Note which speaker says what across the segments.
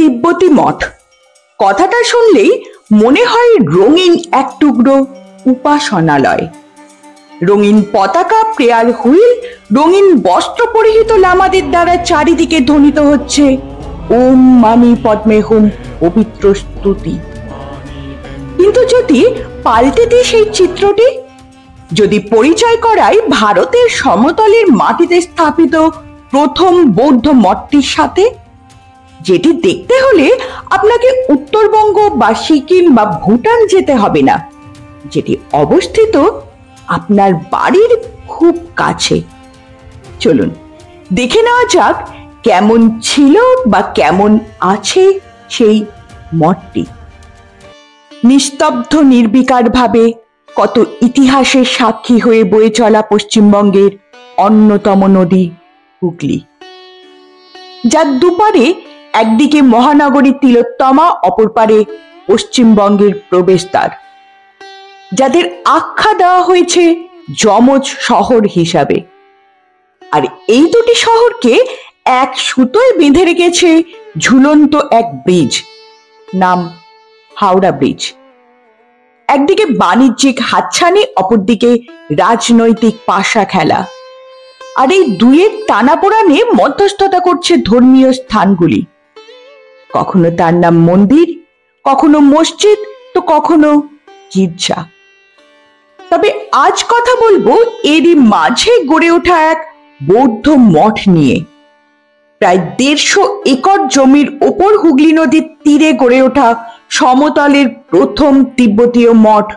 Speaker 1: তিব্বতী মঠ কথাটা শুনলেই মনে হয় রঙিন এক টুকরো উপাসনালয়। রঙিন পতাকা, প্রেয়ার হুইল, রঙিন বস্ত্র পরিহিত লামাদের দ্বারা চারিদিকে ধ্বনিত হচ্ছে ওম মানি পদ্মে হুম পবিত্র স্তুতি। কিন্তু যদি পাল্টে দিই সেই চিত্রটি, যদি পরিচয় করাই ভারতের সমতলের মাটিতে স্থাপিত প্রথম বৌদ্ধ মঠটির সাথে, যেটি দেখতে হলে আপনাকে উত্তরবঙ্গ বা সিকিম বা ভুটান যেতে হবে না, যেটি অবস্থিত আপনার বাড়ির খুব কাছে। চলুন দেখে নেওয়া যাক কেমন ছিল বা কেমন আছে সেই মঠটি। নিস্তব্ধ নির্বিকার ভাবে কত ইতিহাসের সাক্ষী হয়ে বয়ে চলা পশ্চিমবঙ্গের অন্যতম নদী হুগলি, যার দুপারে একদিকে মহানগরী তিলোত্তমা, অপর পারে পশ্চিমবঙ্গের প্রবেশদ্বার, যাদের আখ্যা দেওয়া হয়েছে যমজ শহর হিসাবে। আর এই দুটি শহরকে এক সুতোয় বেঁধে রেখেছে ঝুলন্ত এক ব্রিজ, নাম হাওড়া ব্রিজ। একদিকে বাণিজ্যিক হাতছানি, অপরদিকে রাজনৈতিক পাশা খেলা। আর এই দুয়ের টানাপোড়ানে মধ্যস্থতা করছে ধর্মীয় স্থানগুলি। কখনো তার নাম মন্দির, কখনো মসজিদ, তো কখনো গির্জা। তবে আজ কথা বলবো এরই মাঝে গড়ে ওঠা এক বৌদ্ধ মঠ নিয়ে। প্রায় 150 একর জমির ওপর হুগলি নদীর তীরে গড়ে ওঠা সমতলের প্রথম তিব্বতীয় মঠ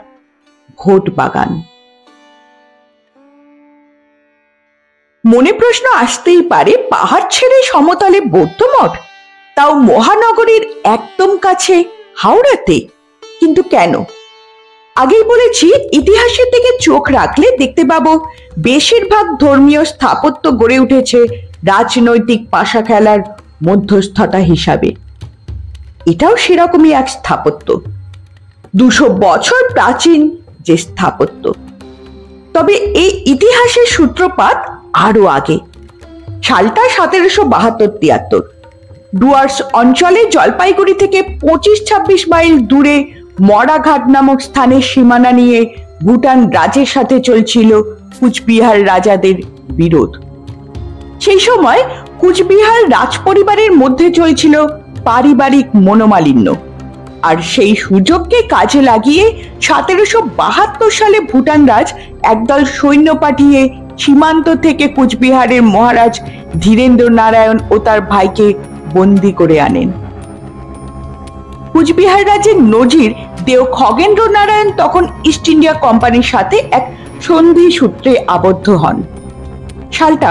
Speaker 1: ভোটবাগান। মনে প্রশ্ন আসতেই পারে, পাহাড় ছেড়ে সমতলে বৌদ্ধ মঠ, তাও মহানগরীর একদম কাছে হাওড়াতে, কিন্তু কেন? আগেই বলেছি, ইতিহাসের দিকে চোখ রাখলে দেখতে পাবো বেশিরভাগ ধর্মীয় স্থাপত্য গড়ে উঠেছে রাজনৈতিক পাশা খেলার মধ্যস্থতা হিসাবে। এটাও সেরকমই এক স্থাপত্য, 200 বছর প্রাচীন যে স্থাপত্য। তবে এই ইতিহাসের সূত্রপাত আরো আগে। সালটা 1772-73। ডুয়ার্স অঞ্চলে জলপাইগুড়ি থেকে 25-26 মাইল দূরে মরাঘাট নামক স্থানের সীমানা নিয়ে ভুটান রাজের সাথে চলছিল কুচবিহার রাজাদের বিরোধ। সেই সময় কুচবিহার রাজ পরিবারের মধ্যে চলছিল পারিবারিক মনোমালিন্য, আর সেই সুযোগকে কাজে লাগিয়ে 1772 সালে ভুটান রাজ একদল সৈন্য পাঠিয়ে সীমান্ত থেকে কুচবিহারের মহারাজ ধীরেন্দ্র নারায়ণ ও তার ভাইকে বন্দী করে আনেন। কুচবিহার রাজের নজির দেও খগেন্দ্র নারায়ণ তখন ইস্ট ইন্ডিয়া কোম্পানির সাথে এক সন্ধি সূত্রে আবদ্ধ হন। সালটা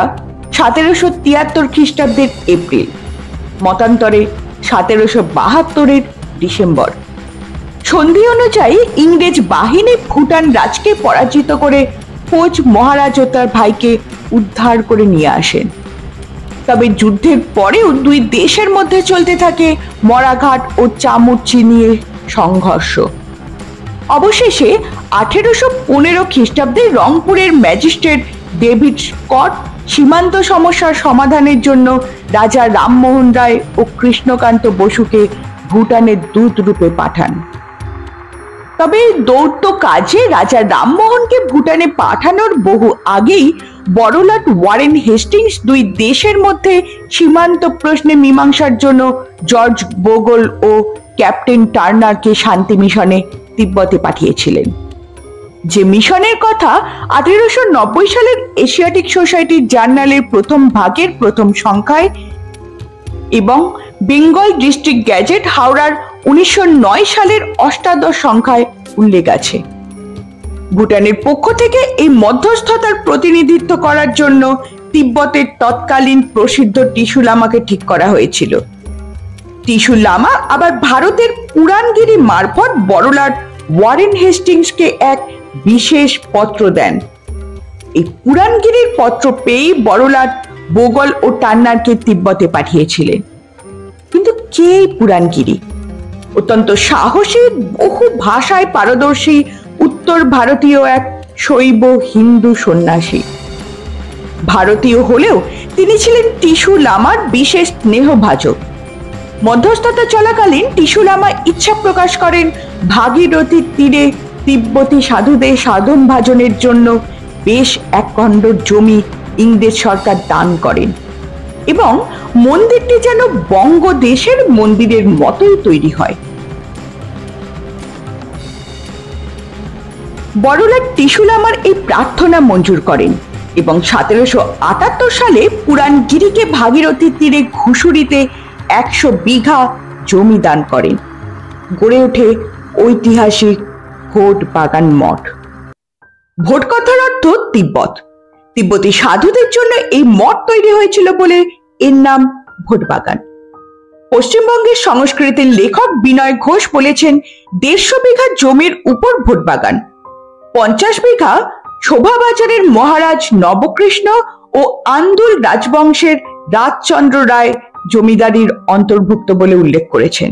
Speaker 1: 1773 খ্রিস্টাব্দের এপ্রিল, মতান্তরে 1772-এর ডিসেম্বর। সন্ধি অনুযায়ী ইংরেজ বাহিনী ভুটান রাজকে পরাজিত করে কোচ মহারাজ ও তার ভাইকে উদ্ধার করে নিয়ে আসেন। তবে যুদ্ধের পরেও দুই দেশের মধ্যে চলতে থাকে মরাঘাট ও চামুচি নিয়ে সংঘর্ষ। অবশেষে 1815 খ্রিস্টাব্দে রংপুরের ম্যাজিস্ট্রেট ডেভিড স্কট সীমান্ত সমস্যার সমাধানের জন্য রাজা রামমোহন রায় ও কৃষ্ণকান্ত বসুকে ভুটানের দূত রূপে পাঠান। তবে দৌত্য কাজে রাজা রামমোহনকে ভুটানে পাঠানোর বহু আগেই বড়লাট ওয়ারেন হেস্টিংস দুই দেশের মধ্যে সীমান্ত প্রশ্নে মীমাংসার জন্য জর্জ বোগল ও ক্যাপ্টেন টার্নারকে শান্তি মিশনে তিব্বতে পাঠিয়েছিলেন। যে মিশনের কথা 1890 সালের এশিয়াটিক সোসাইটির জার্নালের প্রথম ভাগের প্রথম সংখ্যায় এবং বেঙ্গল ডিস্ট্রিক্ট গ্যাজেট হাওড়ার 1909 সালের অষ্টাদশ সংখ্যায় উল্লেখ আছে। ভুটানের পক্ষ থেকে এই মধ্যস্থতার প্রতিনিধিত্ব করার জন্য তিব্বতের তৎকালীন প্রসিদ্ধ টিসু লামাকে ঠিক করা হয়েছিল। টিসু লামা আবার ভারতের পুরাণগিরি মারফত বড়লাট ওয়ারেন হেস্টিংসকে এক বিশেষ পত্র দেন। এই পুরাণগিরির পত্র পেয়ে বড়লাট বোগল ও টান্নারকে তিব্বতে পাঠিয়েছিলেন। কিন্তু কে পুরাণগিরি? অত্যন্ত সাহসী, বহু ভাষায় পারদর্শী উত্তর ভারতীয় এক শৈব হিন্দু সন্ন্যাসী। ভারতীয় হলেও তিনি ছিলেন টিসু লামার বিশেষ স্নেহভাজক। মধ্যস্থতা চলাকালীন টিসু লামা ইচ্ছা প্রকাশ করেন ভাগীরথীর তীরে তিব্বতী সাধুদের সাধন ভাজনের জন্য বেশ এক খণ্ড জমি ইংরেজ সরকার দান করেন এবং মন্দিরটি যেন বঙ্গদেশের মন্দিরের মতোই তৈরি হয়। বড়লাট টিসু লামার এই প্রার্থনা মঞ্জুর করেন এবং 1778 সালে পুরাণগিরিকে ভাগীরথীর তীরে ঘুষুরিতে 100 বিঘা জমি দান করেন। গড়ে ওঠে ঐতিহাসিক ভোট বাগান মঠ। ভোট কথার অর্থ তিব্বত। তিব্বতী সাধুদের জন্য এই মঠ তৈরি হয়েছিল বলে এর নাম ভোট বাগান। পশ্চিমবঙ্গের সংস্কৃতির লেখক বিনয় ঘোষ বলেছেন 150 বিঘা জমির উপর ভোট বাগান, 50 বিঘা শোভাবাজারের মহারাজ নবকৃষ্ণ ও আন্দুল রাজবংশের রাজচন্দ্র রায় জমিদারির অন্তর্ভুক্ত বলে উল্লেখ করেছেন।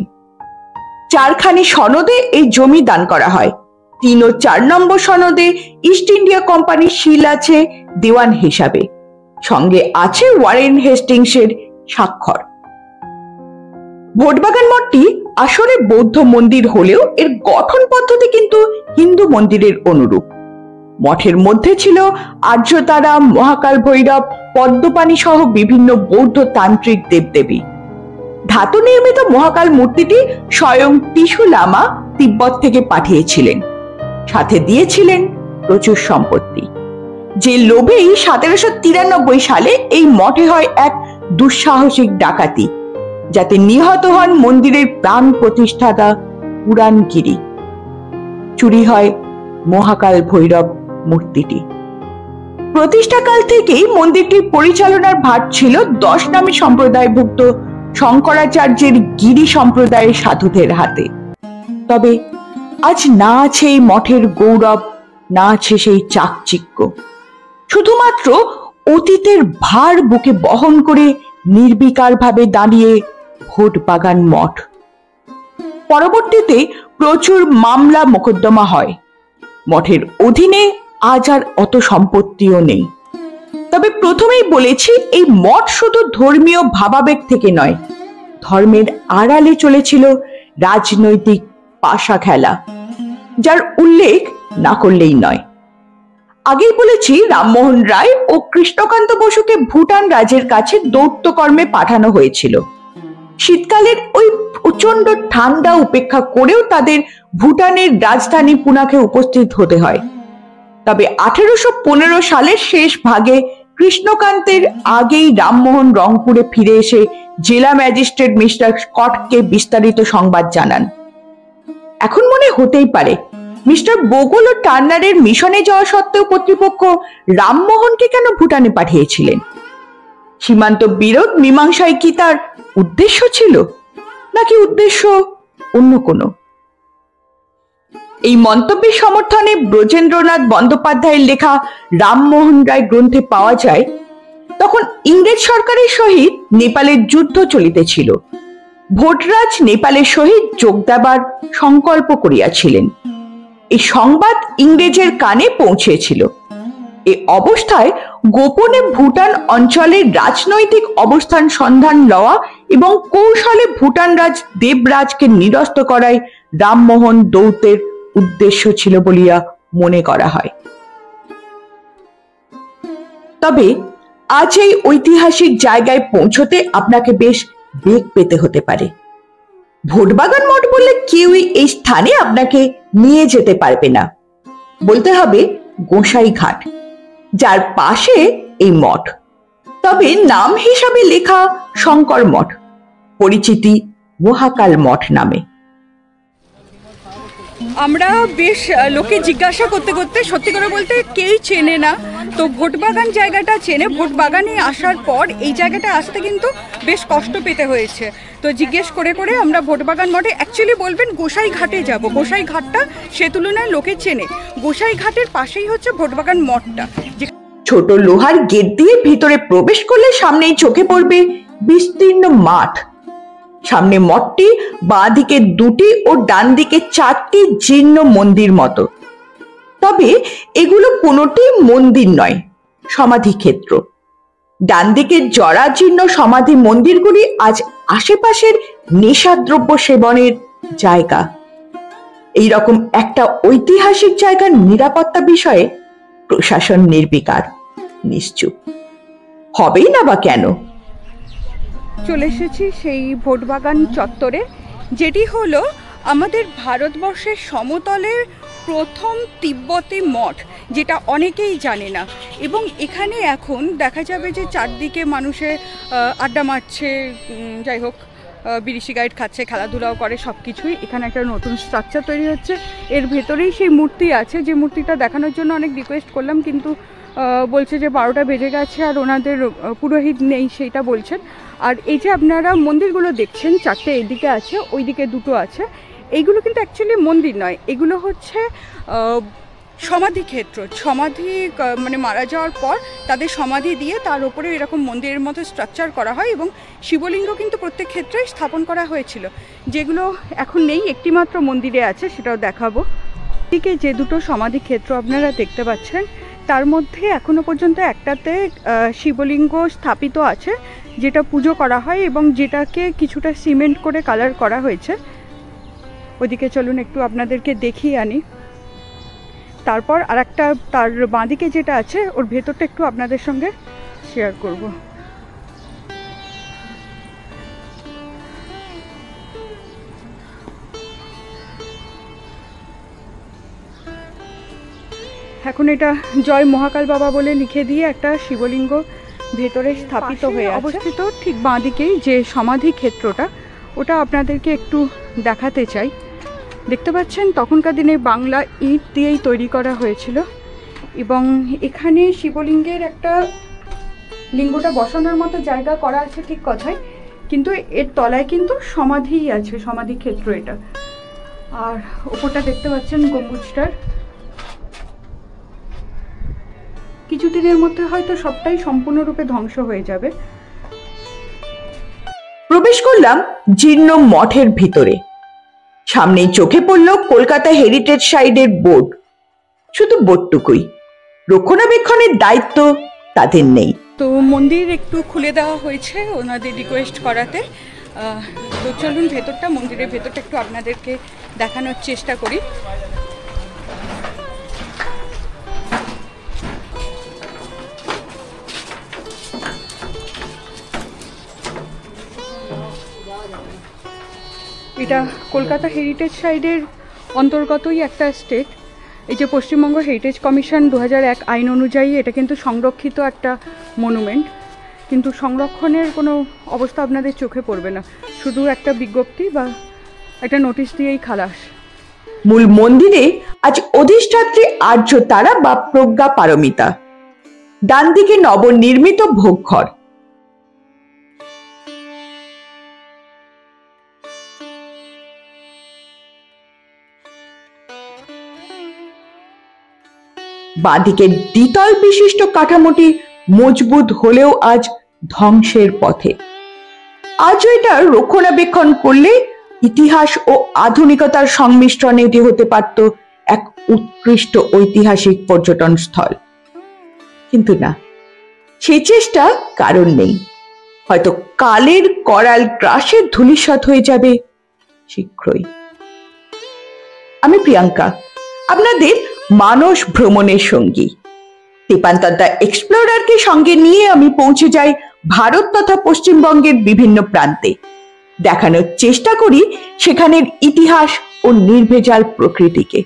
Speaker 1: 4খানি সনদে এই জমি দান করা হয়। 3 ও 4 নম্বর সনদে ইস্ট ইন্ডিয়া কোম্পানির শিল আছে দেওয়ান হিসাবে, সঙ্গে আছে ওয়ারেন হেস্টিংসের স্বাক্ষর। ভোটবাগান মঠটি আসলে বৌদ্ধ মন্দির হলেও এর গঠন পদ্ধতি কিন্তু হিন্দু মন্দিরের অনুরূপ। মঠের মধ্যে ছিল আর্যতারা, মহাকাল ভৈরব, পদ্মপাণি সহ বিভিন্ন বৌদ্ধ তান্ত্রিক দেবদেবী। ধাতু নির্মিত মহাকাল মূর্তিটি স্বয়ং টিসু লামা তিব্বত থেকে পাঠিয়েছিলেন, সাথে দিয়েছিলেন প্রচুর সম্পত্তি। যে লোভেই 1793 সালে এই মঠে হয় এক দুঃসাহসিক ডাকাতি, যাতে নিহত হন মন্দিরের প্রাণ প্রতিষ্ঠাতা পুরাণগিরি। চুরি হয় মহাকাল ভৈরব মূর্তিটি। প্রতিষ্ঠাকাল থেকেই মন্দিরটির পরিচালনার ভার ছিল 10 নামী সম্প্রদায়ভুক্ত শঙ্করাচার্যের গিরি সম্প্রদায়ের সাধুদের হাতে। তবে আজ না আছে এই মঠের গৌরব, না আছে সেই চাকচিক্য। শুধুমাত্র অতীতের ভার বুকে বহন করে নির্বিকার ভাবে দাঁড়িয়ে ভোট বাগান মঠ। পরবর্তীতে প্রচুর মামলা মোকদ্দমা হয়। মঠের অধীনে আজ আর অত সম্পত্তিও নেই। তবে প্রথমেই বলেছি, এই মঠ শুধু ধর্মীয় ভাবাবেগ থেকে নয়, ধর্মের আড়ালে চলেছিল রাজনৈতিক পাশা খেলা, যার উল্লেখ না করলেই নয়। আগেই বলেছি, রামমোহন রায় ও কৃষ্ণকান্ত বসুকে ভুটান রাজের কাছে দৌত্যকর্মে পাঠানো হয়েছিল। শীতকালের ওই প্রচন্ড ঠান্ডা উপেক্ষা করেও তাদের ভুটানের রাজধানী পুনাকে উপস্থিত হতে হয়। তবে 1815 সালের শেষ ভাগে কৃষ্ণকান্তের আগেই রামমোহন রংপুরে ফিরে এসে জেলা ম্যাজিস্ট্রেট মিস্টার স্কটকে বিস্তারিত সংবাদ জানান। এখন মনে হতেই পারে, মিস্টার বোগল ও টার্নারের মিশনে যাওয়া সত্ত্বেও কর্তৃপক্ষ রামমোহনকে কেন ভুটানে পাঠিয়েছিলেন? সীমান্ত বিরোধ মীমাংসায় কি তার উদ্দেশ্য ছিল, নাকি উদ্দেশ্য অন্য কোনো? এই মন্তব্যের সমর্থনে ব্রজেন্দ্রনাথ বন্দ্যোপাধ্যায়ের লেখা রামমোহন রায় গ্রন্থে পাওয়া যায়, তখন ইংরেজ সরকারের সহিত নেপালের যুদ্ধ চলিতেছিল। ভোটরাজ নেপালের সহিত যোগ দেবার সংকল্প করিয়াছিলেন। এই সংবাদ ইংরেজের কানে পৌঁছেছিল। এই অবস্থায় গোপনে ভুটান অঞ্চলের রাজনৈতিক অবস্থান সন্ধান লওয়া এবং কৌশলে ভুটান রাজ দেবরাজকে নিরস্ত করাই রামমোহন দৌত্যের উদ্দেশ্য ছিল বলিয়া মনে করা হয়। তবে আজ এই ঐতিহাসিক জায়গায় পৌঁছতে আপনাকে বেশ বেগ পেতে হতে পারে। ভোটবাগান মঠ বললে কেউই এই স্থানে আপনাকে নিয়ে যেতে পারবে না। বলতে হবে গোসাইঘাট, যার পাশে এই মঠ। তবে নাম হিসাবে লেখা শঙ্কর মঠ, পরিচিতি মহাকাল মঠ নামে।
Speaker 2: আমরা বেশ লোকে জিজ্ঞাসা করতে করতে, সত্যি করে বলতে কেউই চেনে না, তো ভোটবাগান জায়গাটা চেনে। ভোটবাগানে আসার পর এই জায়গাটা আসতে কিন্তু বেশ কষ্ট পেতে হয়েছে। তো জিজ্ঞেস করে করে আমরা ভোটবাগান মঠে, অ্যাকচুয়ালি বলবেন গোসাইঘাটে যাব। গোসাইঘাটটা সে তুলনায় লোকে চেনে। গোসাইঘাটের পাশেই হচ্ছে ভোটবাগান মঠটা।
Speaker 1: ছোট লোহার গেট দিয়ে ভিতরে প্রবেশ করলে সামনেই চোখে পড়বে বিস্তীর্ণ মাঠ। সামনে মঠটি, বাঁ দিকে 2টি ও ডান দিকে 4টি জীর্ণ মন্দির মতো। তবে এগুলো কোনোটি মন্দির নয়, সমাধি ক্ষেত্র। ডান দিকের জরাজীর্ণ সমাধি মন্দিরগুলি আজ আশেপাশের নেশাদ্রব্য সেবনের জায়গা। এইরকম একটা ঐতিহাসিক জায়গার নিরাপত্তা বিষয়ে প্রশাসন নির্বিকার, নিশ্চুপ। হবেই না বা কেন?
Speaker 2: চলে এসেছি সেই ভোটবাগান চত্বরে, যেটি হলো আমাদের ভারতবর্ষের সমতলের প্রথম তিব্বতী মঠ, যেটা অনেকেই জানে না। এবং এখানে এখন দেখা যাবে যে চারদিকে মানুষে আড্ডা মারছে, যাই হোক বিড়ি সিগারেট খাচ্ছে, খেলাধুলাও করে, সব কিছুই। এখানে একটা নতুন স্ট্রাকচার তৈরি হচ্ছে, এর ভেতরেই সেই মূর্তি আছে, যে মূর্তিটা দেখানোর জন্য অনেক রিকোয়েস্ট করলাম, কিন্তু বলছে যে 12টা বেজে গেছে আর ওনাদের পুরোহিত নেই, সেইটা বলছেন। আর এই যে আপনারা মন্দিরগুলো দেখছেন, 4টে এদিকে আছে, ওইদিকে 2টো আছে, এইগুলো কিন্তু অ্যাকচুয়ালি মন্দির নয়, এগুলো হচ্ছে সমাধি ক্ষেত্র। সমাধি মানে মারা যাওয়ার পর তাদের সমাধি দিয়ে তার উপরে এরকম মন্দিরের মতো স্ট্রাকচার করা হয়, এবং শিবলিঙ্গ কিন্তু প্রত্যেক ক্ষেত্রেই স্থাপন করা হয়েছিল, যেগুলো এখন নেই, একটি মাত্র মন্দিরে আছে, সেটাও দেখাবো। এদিকে যে 2টো সমাধি ক্ষেত্র আপনারা দেখতে পাচ্ছেন, তার মধ্যে এখনো পর্যন্ত একটাতে শিবলিঙ্গ স্থাপিত আছে, যেটা পুজো করা হয় এবং যেটাকে কিছুটা সিমেন্ট করে কালার করা হয়েছে। ওদিকে চলুন একটু আপনাদেরকে দেখিয়ে আনি। তারপর আরেকটা তার বাঁদিকে যেটা আছে, ওর ভেতরটা একটু আপনাদের সঙ্গে শেয়ার করব। এখন এটা জয় মহাকাল বাবা বলে লিখে দিয়ে একটা শিবলিঙ্গ ভেতরে স্থাপিত হয়ে অবস্থিত। ঠিক বাঁদিকেই যে সমাধি ক্ষেত্রটা, ওটা আপনাদেরকে একটু দেখাতে চাই। দেখতে পাচ্ছেন তখনকার দিনে বাংলা ইট দিয়েই তৈরি করা হয়েছিল, এবং এখানে শিবলিঙ্গের একটা লিঙ্গটা বসানোর মতো জায়গা করা আছে, ঠিক কথাই, কিন্তু এর তলায় কিন্তু সমাধিই আছে, সমাধি ক্ষেত্র এটা। আর ওপরটা দেখতে পাচ্ছেন গম্বুজটার। কিছুদিনের মধ্যে হয়তো সবটাই সম্পূর্ণরূপে ধ্বংস হয়ে যাবে।
Speaker 1: প্রবেশ করলাম জীর্ণ মঠের ভিতরে। সামনেই চোখে পড়ল কলকাতা হেরিটেজ সাইটের বোর্ড। শুধু বোর্ডটুকুই, রক্ষণাবেক্ষণের দায়িত্ব তাদের নেই।
Speaker 2: তো মন্দির একটু খুলে দেওয়া হয়েছে ওনাদের রিকোয়েস্ট করাতে। তো চলুন ভেতরটা, মন্দিরের ভেতরটা একটু আপনাদেরকে দেখানোর চেষ্টা করি। এটা কলকাতা হেরিটেজ সাইটের অন্তর্গতই একটা স্টেট। এই যে পশ্চিমবঙ্গ হেরিটেজ কমিশন 2001 আইন অনুযায়ী এটা কিন্তু সংরক্ষিত একটা মনুমেন্ট, কিন্তু সংরক্ষণের কোনো অবস্থা আপনাদের চোখে পড়বে না, শুধু একটা বিজ্ঞপ্তি বা একটা নোটিশ দিয়েই খালাস।
Speaker 1: মূল মন্দিরে আজ অধিষ্ঠাত্রী আর্য তারা বা প্রজ্ঞা পারমিতা। ডান দিকে নবনির্মিত ভোগঘর। বাঁদিকে দ্বিতল বিশিষ্ট কাঠামোটি মজবুত হলেও আজ ধ্বংসের পথে। আজও এটা রক্ষণাবেক্ষণ করলে ইতিহাস ও আধুনিকতার সংমিশ্রণে এটি হতে পারত এক উৎকৃষ্ট ঐতিহাসিক পর্যটন স্থল। কিন্তু না, সেই চেষ্টা কারণ নেই। হয়তো কালের করাল গ্রাসে ধূলিসাৎ হয়ে যাবে শীঘ্রই। আমি প্রিয়াঙ্কা, আপনাদের মানস ভ্রমণের সঙ্গী। দীপান্তর দ্য এক্সপ্লোরারকে সঙ্গে নিয়ে আমি পৌঁছে যাই ভারত তথা পশ্চিমবঙ্গের বিভিন্ন প্রান্তে। দেখানোর চেষ্টা করি সেখানের ইতিহাস ও নির্ভেজাল প্রকৃতিকে।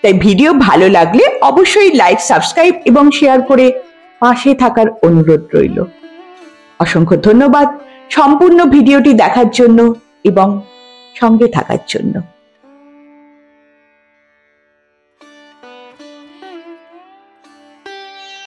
Speaker 1: তাই ভিডিও ভালো লাগলে অবশ্যই লাইক, সাবস্ক্রাইব এবং শেয়ার করে পাশে থাকার অনুরোধ রইল। অসংখ্য ধন্যবাদ সম্পূর্ণ ভিডিওটি দেখার জন্য এবং সঙ্গে থাকার জন্য।